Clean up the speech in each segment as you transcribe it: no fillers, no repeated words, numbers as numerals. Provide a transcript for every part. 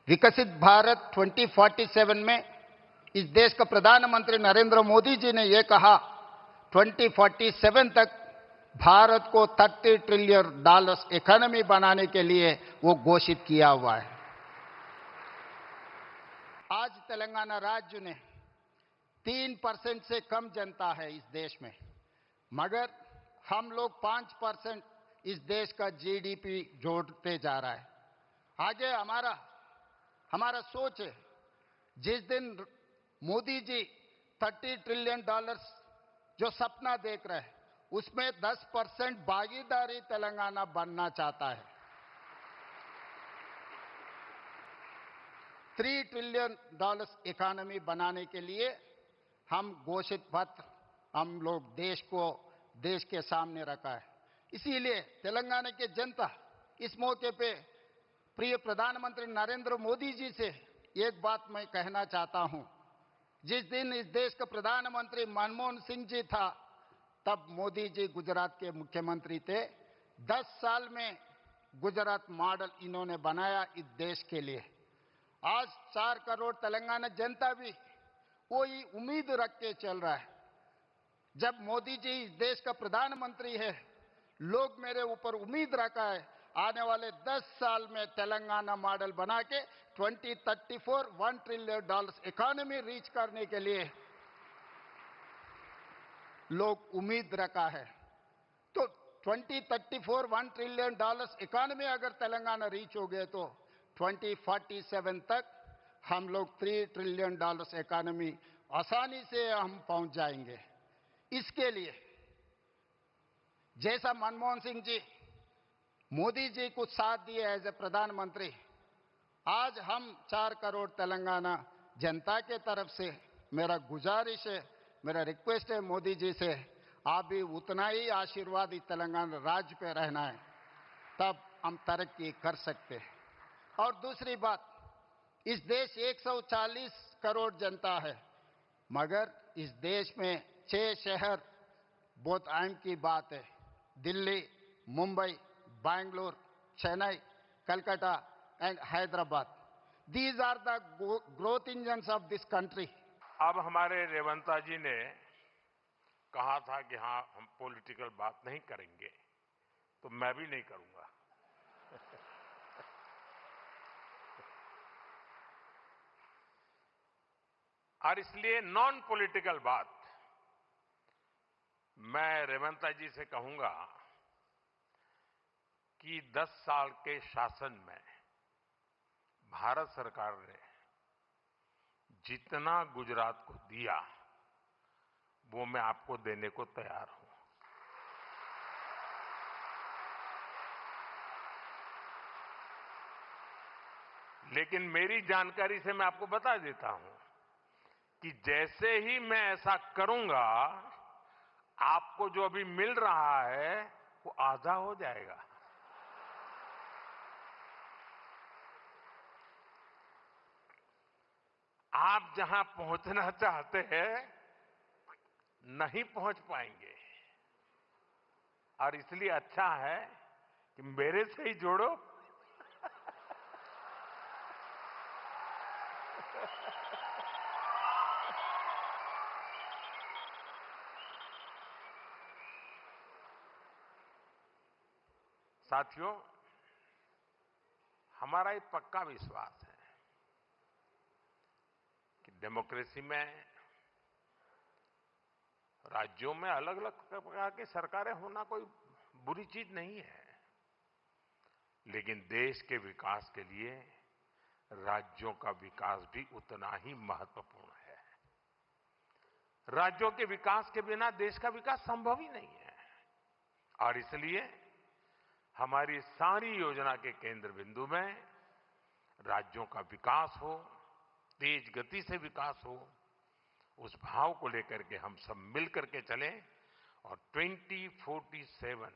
विकसित भारत 2047 में इस देश का प्रधानमंत्री नरेंद्र मोदी जी ने यह कहा 2047 तक भारत को $30 ट्रिलियन इकोनॉमी बनाने के लिए वो घोषित किया हुआ है। आज तेलंगाना राज्य ने 3% से कम जनता है इस देश में, मगर हम लोग 5% इस देश का जीडीपी जोड़ते जा रहा है। आगे हमारा सोच है, जिस दिन मोदी जी $30 ट्रिलियन जो सपना देख रहे हैं, उसमें 10% भागीदारी तेलंगाना बनना चाहता है। $3 ट्रिलियन इकोनॉमी बनाने के लिए हम घोषित पत्र हम लोग देश के सामने रखा है। इसीलिए तेलंगाना के जनता इस मौके पे प्रिय प्रधानमंत्री नरेंद्र मोदी जी से एक बात मैं कहना चाहता हूं। जिस दिन इस देश का प्रधानमंत्री मनमोहन सिंह जी था, तब मोदी जी गुजरात के मुख्यमंत्री थे। 10 साल में गुजरात मॉडल इन्होंने बनाया इस देश के लिए। आज 4 करोड़ तेलंगाना जनता भी वही उम्मीद रख के चल रहा है। जब मोदी जी इस देश का प्रधानमंत्री है, लोग मेरे ऊपर उम्मीद रखा है, आने वाले 10 साल में तेलंगाना मॉडल बना के 2034 $1 ट्रिलियन इकोनॉमी रीच करने के लिए लोग उम्मीद रखा है। तो 2034 $1 ट्रिलियन इकोनॉमी अगर तेलंगाना रीच हो गए तो 2047 तक हम लोग $3 ट्रिलियन इकोनॉमी आसानी से हम पहुंच जाएंगे। इसके लिए जैसा मनमोहन सिंह जी मोदी जी को साथ दिए एज ए प्रधानमंत्री, आज हम 4 करोड़ तेलंगाना जनता के तरफ से मेरा गुजारिश है, मेरा रिक्वेस्ट है मोदी जी से, आप भी उतना ही आशीर्वाद इस तेलंगाना राज्य पे रहना है, तब हम तरक्की कर सकते हैं। और दूसरी बात, इस देश 140 करोड़ जनता है, मगर इस देश में 6 शहर बहुत अहम की बात है। Delhi, Mumbai, Bangalore, Chennai, Calcutta and Hyderabad. These are the growth engines of this country. अब हमारे रेवंता जी ने कहा था कि हाँ हम पॉलिटिकल बात नहीं करेंगे, तो मैं भी नहीं करूंगा। और इसलिए नॉन पॉलिटिकल बात मैं रेवंता जी से कहूंगा कि 10 साल के शासन में भारत सरकार ने जितना गुजरात को दिया, वो मैं आपको देने को तैयार हूं। लेकिन मेरी जानकारी से मैं आपको बता देता हूं कि जैसे ही मैं ऐसा करूंगा, आपको जो अभी मिल रहा है वो आधा हो जाएगा। आप जहां पहुंचना चाहते हैं नहीं पहुंच पाएंगे, और इसलिए अच्छा है कि मेरे से ही जोड़ो। साथियों, हमारा एक पक्का विश्वास है कि डेमोक्रेसी में राज्यों में अलग अलग प्रकार की सरकारें होना कोई बुरी चीज नहीं है, लेकिन देश के विकास के लिए राज्यों का विकास भी उतना ही महत्वपूर्ण है। राज्यों के विकास के बिना देश का विकास संभव ही नहीं है, और इसलिए हमारी सारी योजना के केंद्र बिंदु में राज्यों का विकास हो, तेज गति से विकास हो, उस भाव को लेकर के हम सब मिलकर के चलें और 2047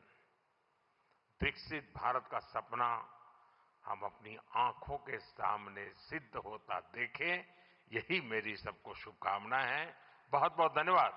विकसित भारत का सपना हम अपनी आंखों के सामने सिद्ध होता देखें। यही मेरी सबको शुभकामना है। बहुत बहुत धन्यवाद।